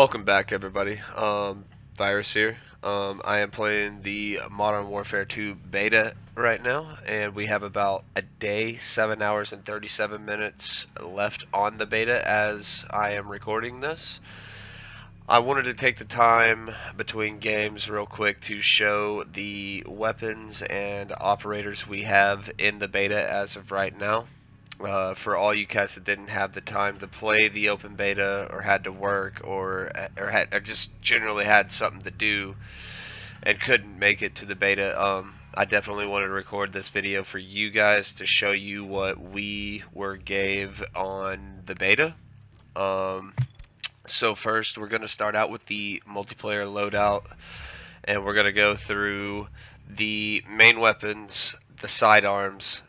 Welcome back, everybody. Virus here. I am playing the Modern Warfare 2 beta right now, and we have about a day, 7 hours and 37 minutes left on the beta as I am recording this. I wanted to take the time between games real quick to show the weapons and operators we have in the beta as of right now. For all you guys that didn't have the time to play the open beta or had to work or just generally had something to do and couldn't make it to the beta, I definitely wanted to record this video for you guys to show you what we were gave on the beta. So first we're going to start out with the multiplayer loadout, and we're going to go through the main weapons, the sidearms,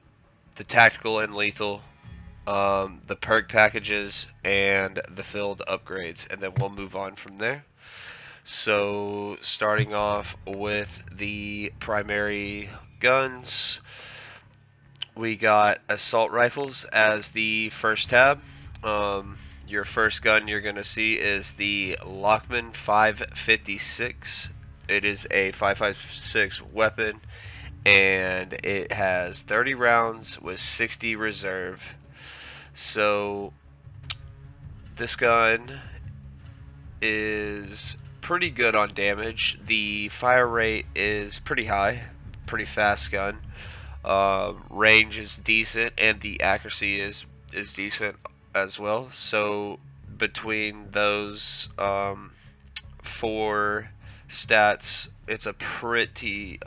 the tactical and lethal, the perk packages, and the field upgrades, and then we'll move on from there. So starting off with the primary guns, we got assault rifles as the first tab. Your first gun you're going to see is the Lockman 556. It is a 5.56 weapon, and it has 30 rounds with 60 reserve. So this gun is pretty good on damage. The fire rate is pretty high, pretty fast gun. Range is decent, and the accuracy is decent as well. So between those four stats, it's a pretty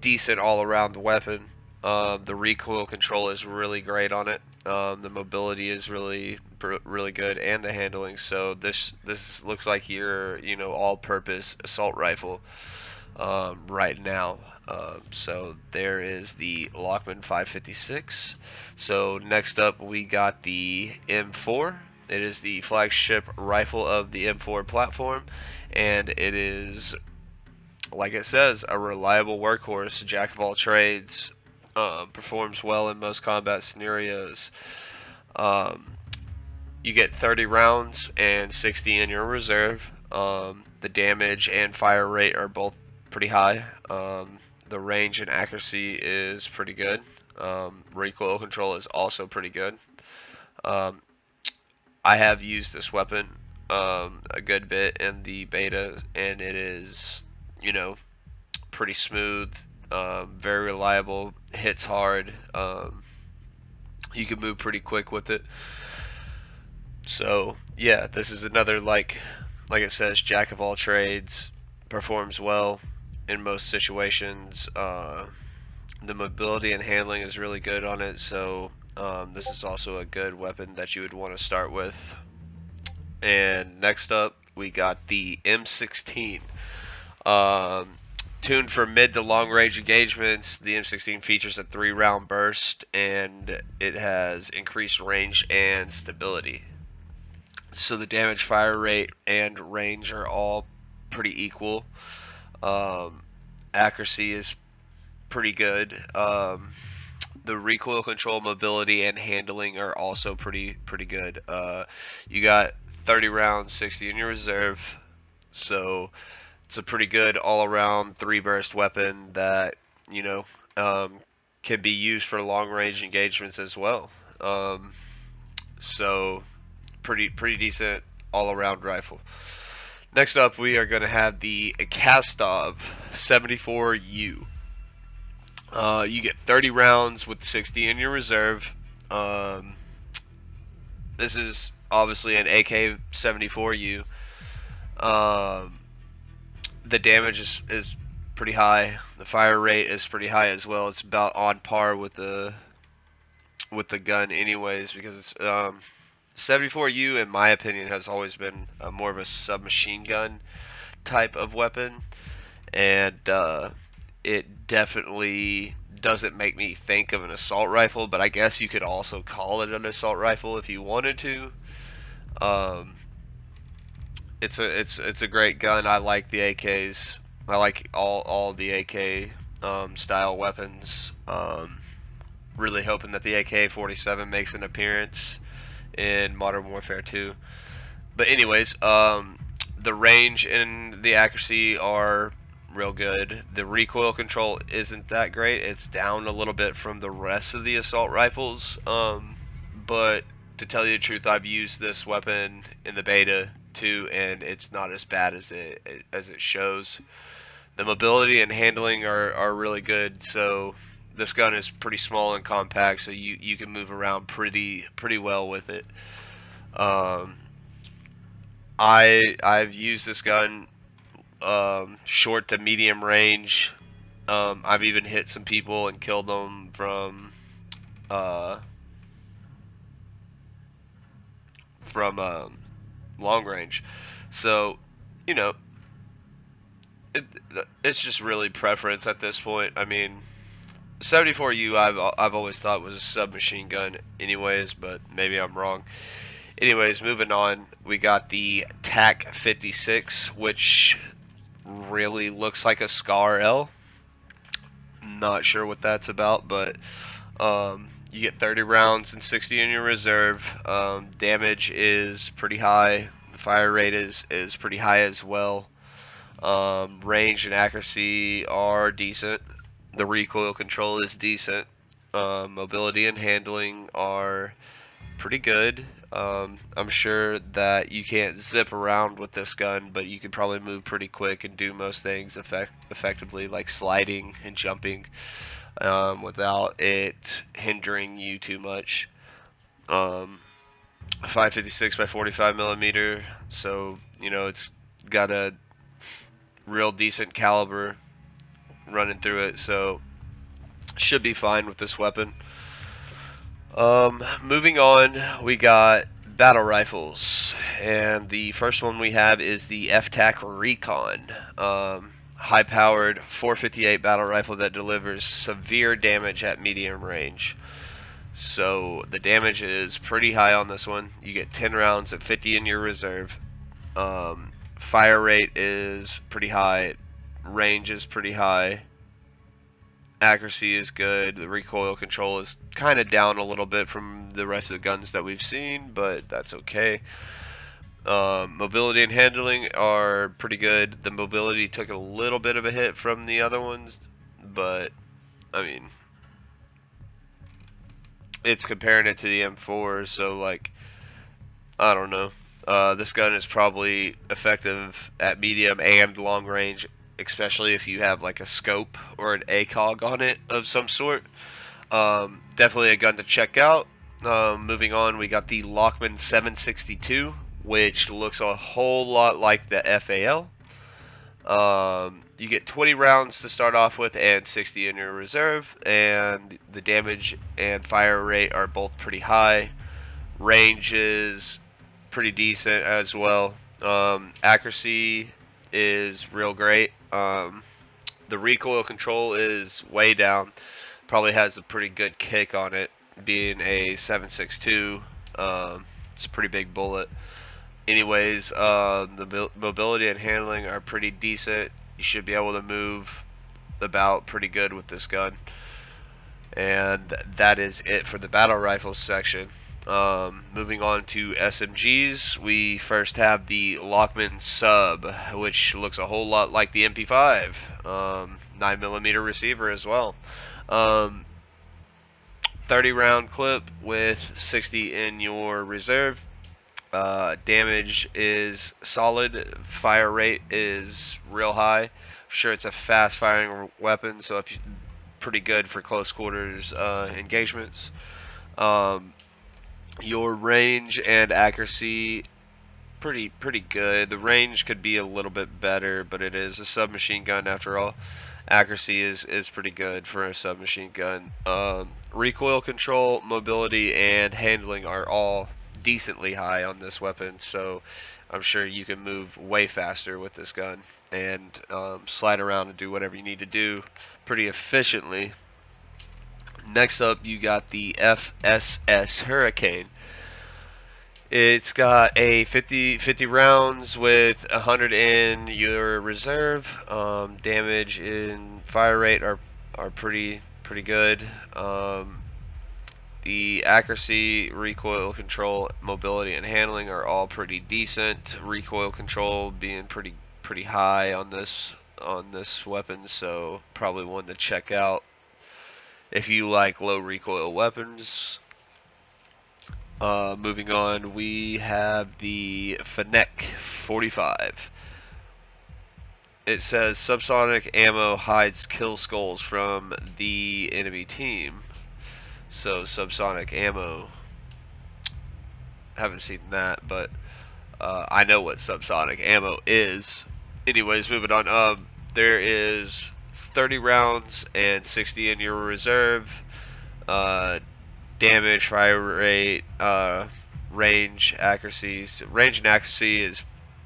decent all around weapon. The recoil control is really great on it. The mobility is really good, and the handling. So this looks like your all-purpose assault rifle right now. So there is the Lockman 556. So next up we got the M4. It is the flagship rifle of the M4 platform, and it is, like it says, a reliable workhorse, jack of all trades. Performs well in most combat scenarios. You get 30 rounds and 60 in your reserve. The damage and fire rate are both pretty high. The range and accuracy is pretty good. Recoil control is also pretty good. I have used this weapon a good bit in the beta, and it is, pretty smooth. Very reliable, hits hard. You can move pretty quick with it. So yeah, this is another, like it says, jack of all trades. Performs well in most situations. The mobility and handling is really good on it. So this is also a good weapon that you would want to start with. And next up, we got the M16. Tuned for mid to long range engagements, the M16 features a 3-round burst, and it has increased range and stability. So the damage, fire rate, and range are all pretty equal. Accuracy is pretty good. The recoil control, mobility, and handling are also pretty good. You got 30 rounds, 60 in your reserve, so it's a pretty good all-around 3-burst weapon that can be used for long-range engagements as well. So pretty decent all-around rifle. Next up, we are going to have the Kastov 74U. You get 30 rounds with 60 in your reserve. This is obviously an AK-74U. The damage is pretty high. The fire rate is pretty high as well. It's about on par with the gun anyways, because it's 74U, in my opinion, has always been more of a submachine gun type of weapon, and it definitely doesn't make me think of an assault rifle, but I guess you could also call it an assault rifle if you wanted to. It's a great gun. I like the AKs. I like all the AK style weapons. Really hoping that the AK-47 makes an appearance in Modern Warfare 2. But anyways, the range and the accuracy are real good. The recoil control isn't that great. It's down a little bit from the rest of the assault rifles. But to tell you the truth, I've used this weapon in the beta too, and it's not as bad as it shows. The mobility and handling are really good. So this gun is pretty small and compact, so you can move around pretty well with it. Um, I've used this gun short to medium range. I've even hit some people and killed them uh, from long range. So, you know, it, it's just really preference at this point. I mean, 74U I've always thought was a submachine gun, anyways, but maybe I'm wrong. Anyways, moving on, we got the TAC 56, which really looks like a Scar L. Not sure what that's about, but you get 30 rounds and 60 in your reserve. Damage is pretty high. The fire rate is pretty high as well. Range and accuracy are decent. The recoil control is decent. Mobility and handling are pretty good. I'm sure that you can't zip around with this gun, but you can probably move pretty quick and do most things effectively, like sliding and jumping, without it hindering you too much. 556 by 45 millimeter, so you know it's got a real decent caliber running through it, so should be fine with this weapon. Moving on, we got battle rifles, and the first one we have is the FTAC Recon. High-powered 458 battle rifle that delivers severe damage at medium range. So the damage is pretty high on this one. You get 10 rounds at 50 in your reserve. Fire rate is pretty high. Range is pretty high. Accuracy is good. The recoil control is kind of down a little bit from the rest of the guns that we've seen, but that's okay. Mobility and handling are pretty good. The mobility took a little bit of a hit from the other ones, but I mean, it's comparing it to the M4, so like, I don't know. This gun is probably effective at medium and long range, especially if you have like a scope or an ACOG on it of some sort. Definitely a gun to check out. Moving on, we got the Lockman 762, which looks a whole lot like the FAL. You get 20 rounds to start off with and 60 in your reserve, and the damage and fire rate are both pretty high. Range is pretty decent as well. Accuracy is real great. The recoil control is way down. Probably has a pretty good kick on it, being a 7.62. It's a pretty big bullet. Anyways, the mobility and handling are pretty decent. You should be able to move about pretty good with this gun. And that is it for the battle rifles section. Moving on to SMGs, we first have the Lockman Sub, which looks a whole lot like the MP5. 9mm receiver as well. 30 round clip with 60 in your reserve. Damage is solid. Fire rate is real high. I'm sure it's a fast firing weapon, so if you, pretty good for close quarters engagements. Your range and accuracy pretty good. The range could be a little bit better, but it is a submachine gun after all. Accuracy is pretty good for a submachine gun. Recoil control, mobility, and handling are all decently high on this weapon, so I'm sure you can move way faster with this gun and slide around and do whatever you need to do pretty efficiently. Next up, you got the FSS Hurricane. It's got a 50 rounds with 100 in your reserve. Damage and fire rate are pretty good. The accuracy, recoil control, mobility, and handling are all pretty decent. Recoil control being pretty high on this weapon, so probably one to check out if you like low recoil weapons. Moving on, we have the Fennec 45. It says subsonic ammo hides kill skulls from the enemy team. So subsonic ammo, haven't seen that, but I know what subsonic ammo is. Anyways, moving on. There is 30 rounds and 60 in your reserve. Damage, fire rate, range, accuracy. So range and accuracy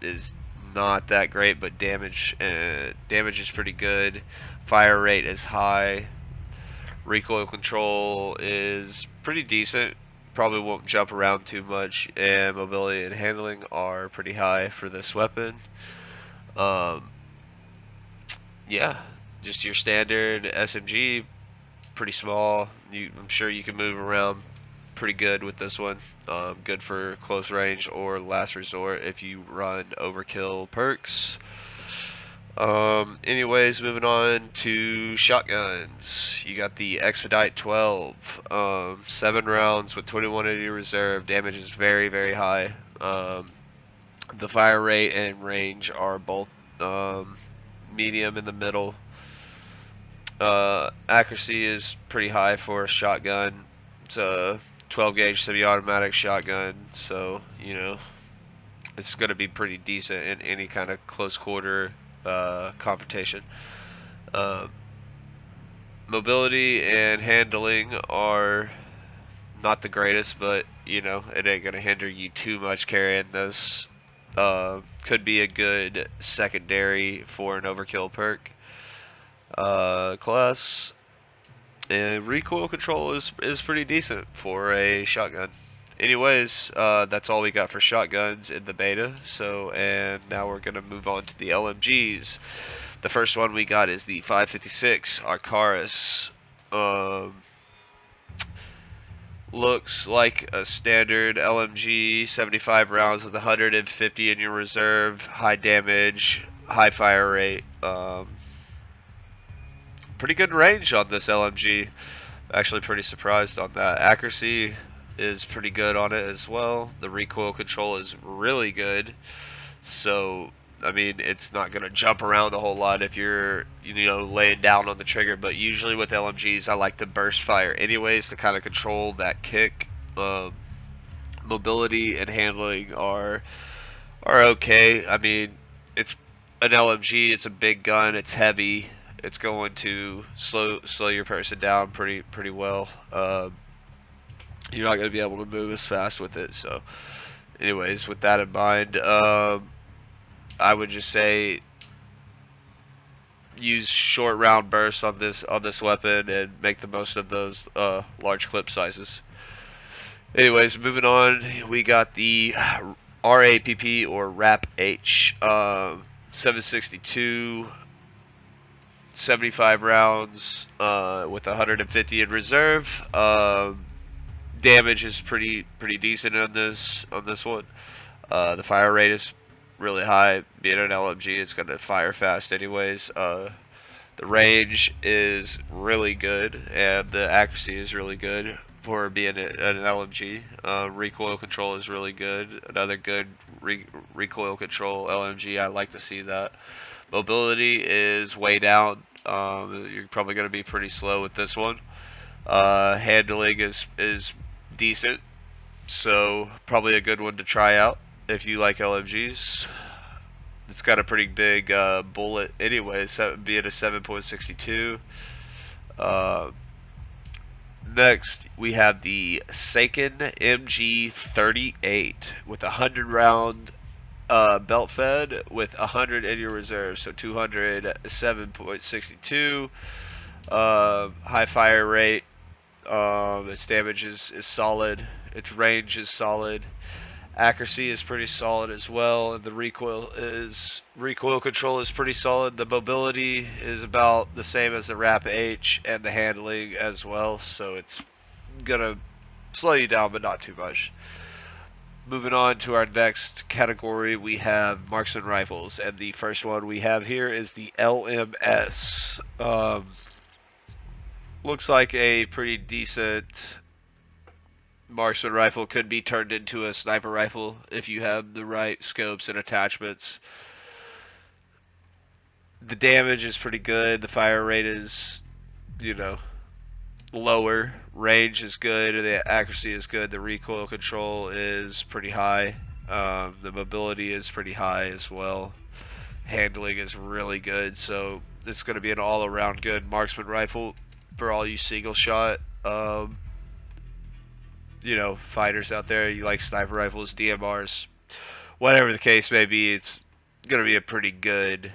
is not that great, but damage is pretty good. Fire rate is high. Recoil control is pretty decent. Probably won't jump around too much, and mobility and handling are pretty high for this weapon. Yeah, just your standard SMG, pretty small. I'm sure you can move around pretty good with this one. Good for close range or last resort if you run overkill perks. Anyways, moving on to shotguns. You got the Expedite 12. 7 rounds with 21 in your reserve. Damage is very high. The fire rate and range are both medium in the middle. Accuracy is pretty high for a shotgun. It's a 12 gauge semi-automatic shotgun, so you know it's going to be pretty decent in any kind of close quarter confrontation. Mobility and handling are not the greatest, but you know it ain't going to hinder you too much carrying this. Could be a good secondary for an overkill perk class. And recoil control is pretty decent for a shotgun. Anyways, that's all we got for shotguns in the beta. So, and now we're gonna move on to the LMGs. The first one we got is the 556 Arcaris. Looks like a standard LMG, 75 rounds with 150 in your reserve, high damage, high fire rate. Pretty good range on this LMG. Actually pretty surprised on that. Accuracy is pretty good on it as well. The recoil control is really good. So, I mean, it's not going to jump around a whole lot if you're, you know, laying down on the trigger. But usually with LMGs, I like to burst fire anyways to kind of control that kick. Mobility and handling are okay. I mean, it's an LMG. It's a big gun. It's heavy. It's going to slow your person down pretty well. You're not going to be able to move as fast with it. So, anyways, with that in mind, I would just say use short round bursts on this weapon and make the most of those large clip sizes. Anyways, moving on, we got the RAPP or RAP H 762. 75 rounds with 150 in reserve. Damage is pretty decent on this one. The fire rate is really high. Being an LMG, it's gonna fire fast anyways. The range is really good, and the accuracy is really good for being an LMG. Recoil control is really good. Another good recoil control LMG. I like to see that. Mobility is way down. You're probably going to be pretty slow with this one. Handling is decent, so probably a good one to try out if you like LMGs. It's got a pretty big bullet anyways, being a 7.62. Next, we have the Seiken MG38 with 100 round belt fed with 100 in your reserve, so 207.62. High fire rate. Its damage is solid. Its range is solid. Accuracy is pretty solid as well, and the recoil control is pretty solid. The mobility is about the same as the RAP H, and the handling as well. So it's gonna slow you down, but not too much. Moving on to our next category, we have marksman rifles, and the first one we have here is the LMS. Looks like a pretty decent marksman rifle. Could be turned into a sniper rifle if you have the right scopes and attachments. The damage is pretty good. The fire rate is, you know, lower. Range is good. The accuracy is good. The recoil control is pretty high. The mobility is pretty high as well. Handling is really good. So it's going to be an all-around good marksman rifle for all you single shot. Fighters out there. You like sniper rifles, DMRs, whatever the case may be. It's going to be a pretty good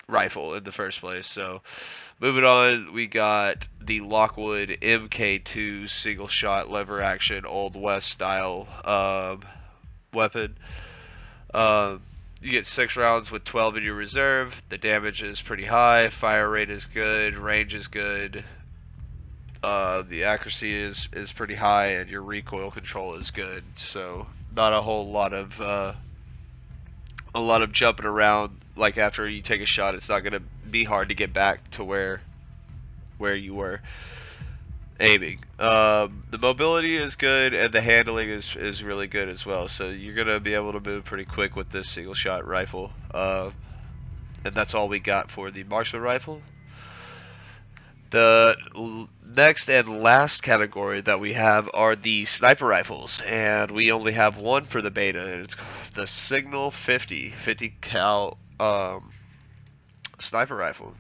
rifle in the first place. So moving on, we got the Lockwood MK2 single shot lever action Old West style weapon. You get 6 rounds with 12 in your reserve. The damage is pretty high. Fire rate is good. Range is good. The accuracy is pretty high, and your recoil control is good. So not a whole lot of jumping around. Like after you take a shot, it's not gonna be hard to get back to where you were aiming. The mobility is good, and the handling is really good as well. So you're gonna be able to move pretty quick with this single shot rifle. And that's all we got for the marksman rifle. The next and last category that we have are the sniper rifles, and we only have one for the beta, and it's the Signal 50 cal sniper rifle.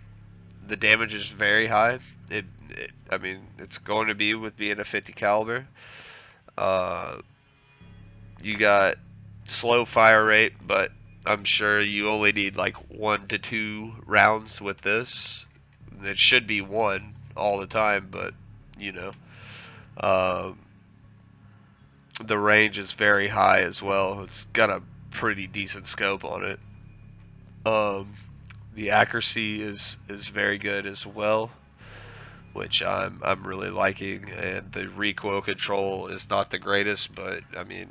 The damage is very high. It's going to be with being a 50 caliber. You got slow fire rate, but I'm sure you only need like 1 to 2 rounds with this. It should be 1 all the time, but uh, the range is very high as well. It's got a pretty decent scope on it. The accuracy is very good as well, which I'm really liking, and the recoil control is not the greatest, but I mean,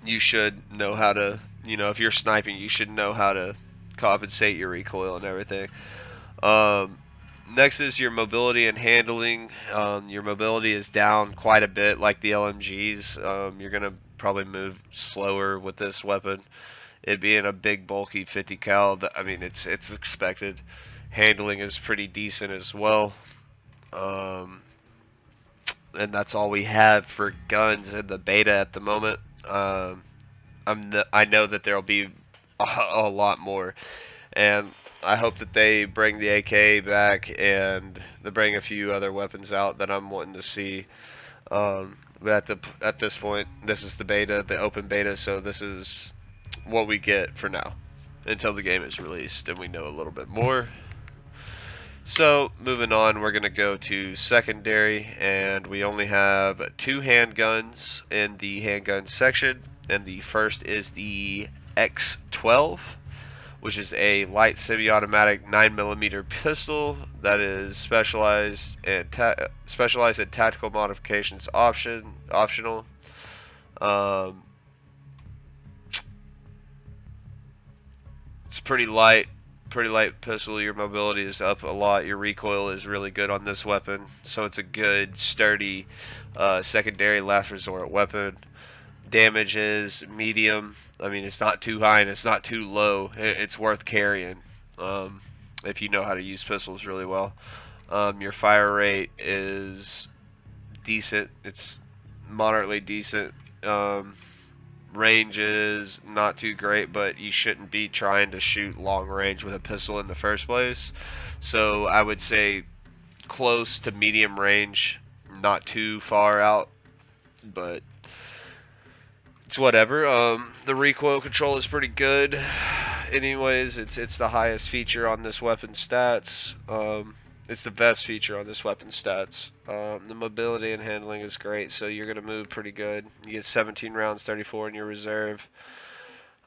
you should know how to, if you're sniping, you should know how to compensate your recoil and everything. Next is your mobility and handling. Your mobility is down quite a bit, like the LMGs. You're gonna probably move slower with this weapon. It being a big, bulky 50 cal, it's expected. Handling is pretty decent as well. And that's all we have for guns in the beta at the moment. I know that there'll be a lot more, and I hope that they bring the AK back and they bring a few other weapons out that I'm wanting to see. But at this point, this is the beta, the open beta, so this is what we get for now until the game is released and we know a little bit more. So moving on, we're going to go to secondary, and we only have 2 handguns in the handgun section, and the first is the X12, which is a light semi-automatic 9mm pistol that is specialized in tactical modifications optional. It's pretty light pistol. Your mobility is up a lot. Your recoil is really good on this weapon, so it's a good, sturdy secondary last resort weapon. Damage is medium. It's not too high and it's not too low. It's worth carrying if you know how to use pistols really well. Your fire rate is decent. It's moderately decent. Range is not too great, but you shouldn't be trying to shoot long range with a pistol in the first place. So I would say close to medium range, not too far out, but it's whatever. The recoil control is pretty good. Anyways, it's the highest feature on this weapon stats. It's the best feature on this weapon stats. The mobility and handling is great, so you're gonna move pretty good. You get 17 rounds, 34 in your reserve.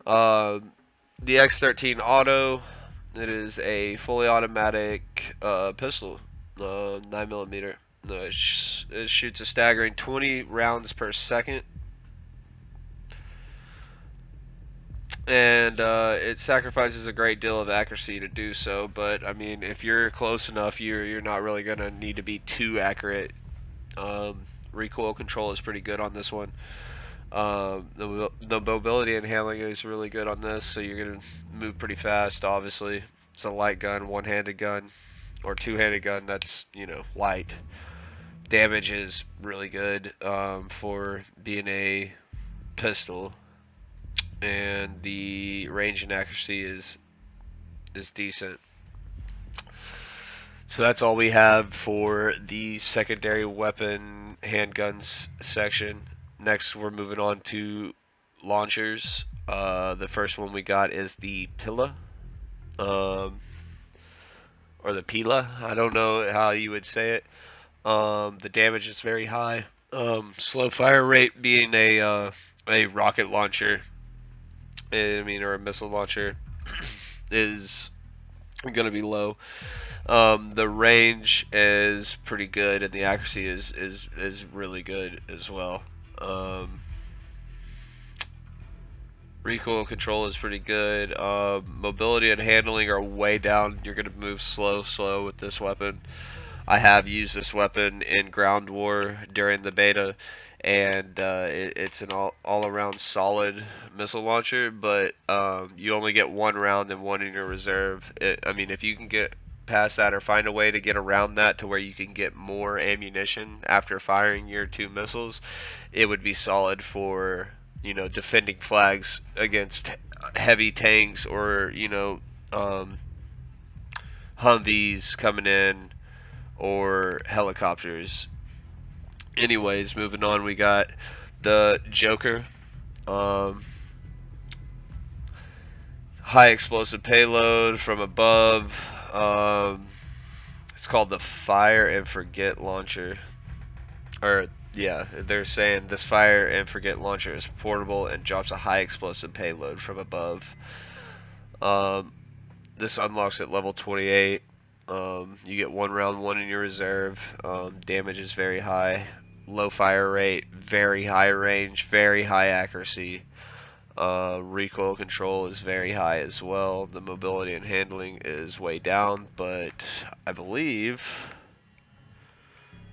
The X13 Auto, it is a fully automatic pistol, 9mm. No, it shoots a staggering 20 rounds per second. And it sacrifices a great deal of accuracy to do so, but I mean, if you're close enough, you're not really gonna need to be too accurate. Recoil control is pretty good on this one. The mobility and handling is really good on this, so you're gonna move pretty fast. Obviously, it's a light gun, one-handed gun, or two-handed gun. That's, you know, light. Damage is really good for being a pistol, and the range and accuracy is decent. So that's all we have for the secondary weapon handguns section. Next, we're moving on to launchers. The first one we got is the Pila, or the Pila. I don't know how you would say it. The damage is very high. Slow fire rate being a rocket launcher, I mean, or a missile launcher, is going to be low. The range is pretty good, and the accuracy is really good as well. Recoil control is pretty good. Mobility and handling are way down. You're gonna move slow with this weapon. I have used this weapon in ground war during the beta, and it's an all around solid missile launcher. But you only get one round and one in your reserve. I mean, if you can get past that or find a way to get around that to where you can get more ammunition after firing your two missiles, it would be solid for, you know, defending flags against heavy tanks, or, you know, Humvees coming in, or helicopters. Anyways, moving on, we got the Joker. High explosive payload from above. It's called the Fire and Forget launcher. Or, yeah, they're saying this Fire and Forget launcher is portable and drops a high explosive payload from above. This unlocks at level 28. You get one round, one in your reserve. Damage is very high. Low fire rate, very high range, very high accuracy. Recoil control is very high as well. The mobility and handling is way down, but I believe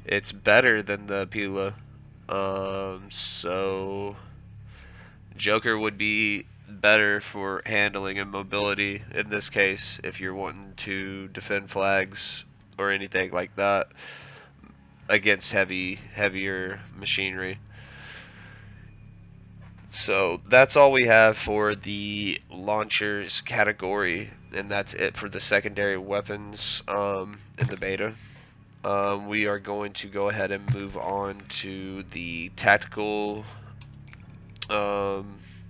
it's better than the Pila. So Joker would be better for handling and mobility in this case if you're wanting to defend flags or anything like that against heavier machinery. So that's all we have for the launchers category, and that's it for the secondary weapons in the beta. We are going to go ahead and move on to the tactical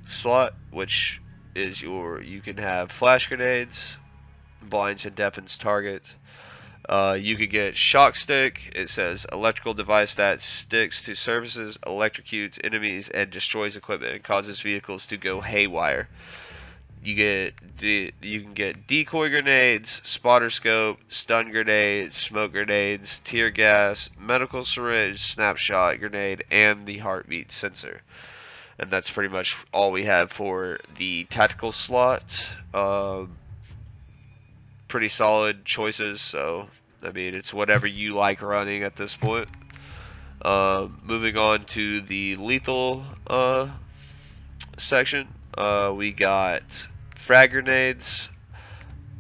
slot, which is you can have flash grenades, blinds and deafens targets. You could get shock stick. It says electrical device that sticks to surfaces, electrocutes enemies, and destroys equipment and causes vehicles to go haywire. You can get decoy grenades, spotter scope, stun grenades, smoke grenades, tear gas, medical syringe, snapshot grenade, and the heartbeat sensor. And that's pretty much all we have for the tactical slot. Pretty solid choices, so I mean, it's whatever you like running at this point. Moving on to the lethal section, we got frag grenades,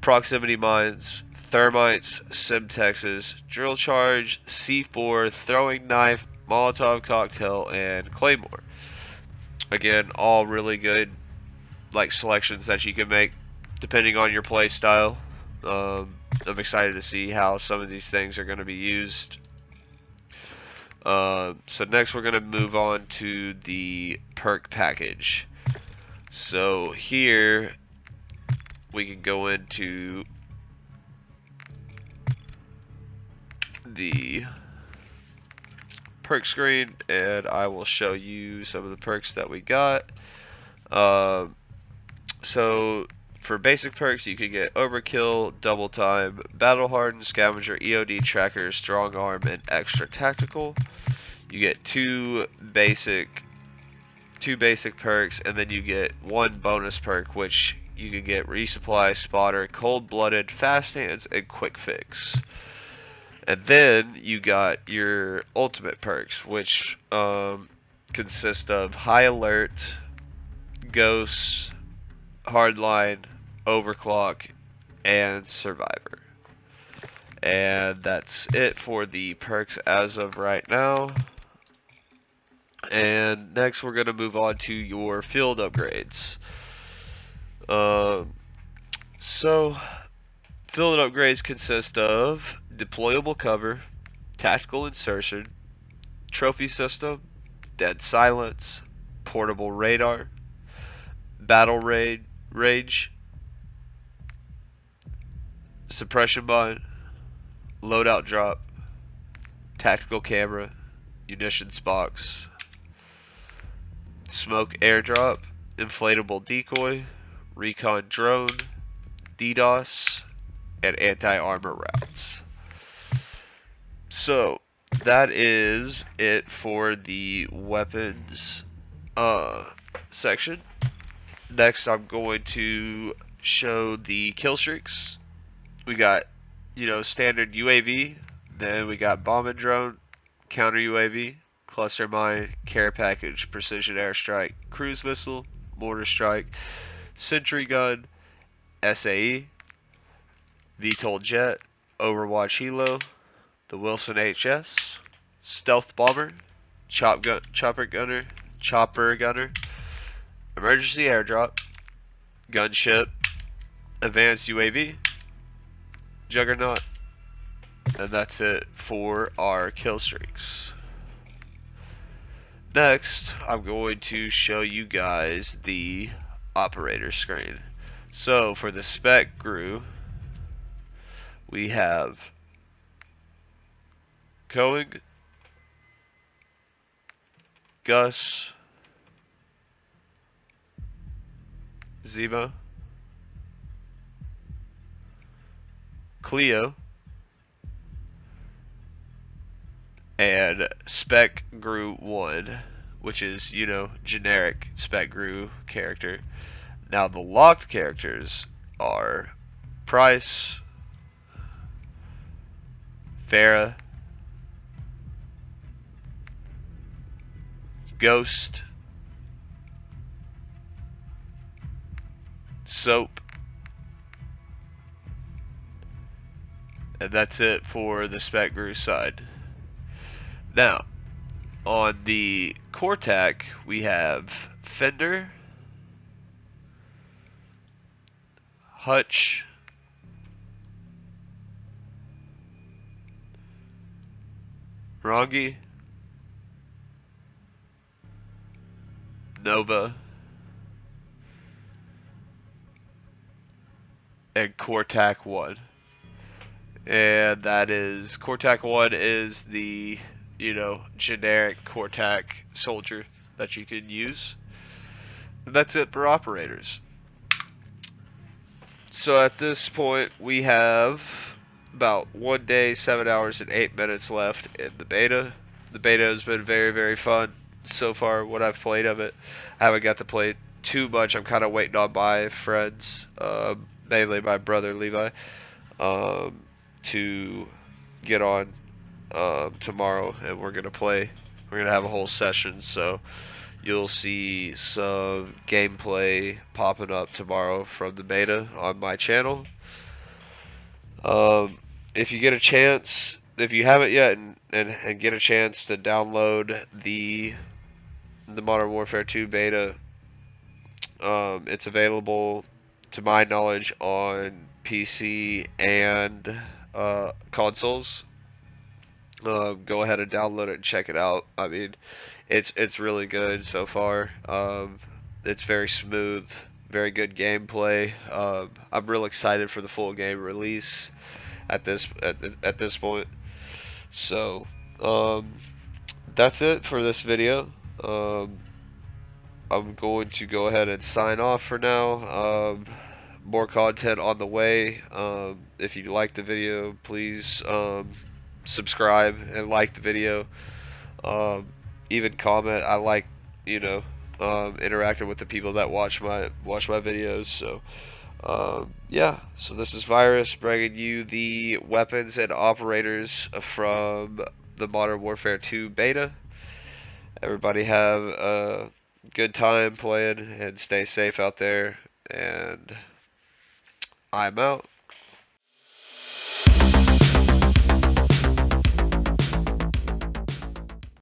proximity mines, thermites, simtexes, drill charge, C4, throwing knife, Molotov cocktail, and claymore. Again, all really good like selections that you can make depending on your play style. I'm excited to see how some of these things are going to be used. So next we're going to move on to the perk package. So here we can go into the perk screen, and I will show you some of the perks that we got. So For basic perks, you can get Overkill, Double Time, Battle Hardened, Scavenger, EOD Tracker, Strong Arm, and Extra Tactical. You get two basic perks, and then you get one bonus perk, which you can get Resupply, Spotter, Cold Blooded, Fast Hands, and Quick Fix. And then you got your ultimate perks, which consist of High Alert, Ghost, Hardline, Overclock, and Survivor. And that's it for the perks as of right now. And next we're going to move on to your field upgrades. So field upgrades consist of deployable cover, tactical insertion, trophy system, dead silence, portable radar, battle rage, suppression bind, loadout drop, tactical camera, munitions box, smoke airdrop, inflatable decoy, recon drone, DDoS, and anti-armor rounds. So that is it for the weapons section. Next I'm going to show the kill streaks. We got, standard UAV, then we got bomb and drone, counter UAV, cluster mine, care package, precision airstrike, cruise missile, mortar strike, sentry gun, SAE, VTOL jet, Overwatch helo, the Wilson HS, stealth bomber, chopper gunner, emergency airdrop, gunship, advanced UAV, juggernaut, and that's it for our kill streaks. Next, I'm going to show you guys the operator screen. So for the spec GRU, we have Coing, Gus, Zemo, Cleo, and Spec GRU 1, which is, generic Spec GRU character. Now the locked characters are Price, Farah, Ghost, Soap, and that's it for the Spec GRU side. Now, on the Cortac, we have Fender, Hutch, Rongi, Nova, and Cortac 1. And that is, Cortac 1 is the, generic Cortac soldier that you can use. And that's it for operators. So at this point, we have about 1 day, 7 hours, and 8 minutes left in the beta. The beta has been very, very fun so far, what I've played of it. I haven't got to play too much. I'm kind of waiting on my friends, mainly my brother Levi, to get on tomorrow, and we're gonna play. We're gonna have a whole session, so you'll see some gameplay popping up tomorrow from the beta on my channel. If you get a chance, if you haven't yet, and get a chance to download the Modern Warfare 2 beta, it's available, to my knowledge, on PC and consoles. Go ahead and download it and check it out. I mean, it's really good so far. It's very smooth, very good gameplay. I'm real excited for the full game release at this point. So that's it for this video. I'm going to go ahead and sign off for now. more content on the way. If you like the video, please subscribe and like the video. Um, Even comment. I like, you know, interacting with the people that watch my videos. So yeah. So this is Virus bringing you the weapons and operators from the Modern Warfare 2 beta. Everybody have a good time playing and stay safe out there. And I'm out.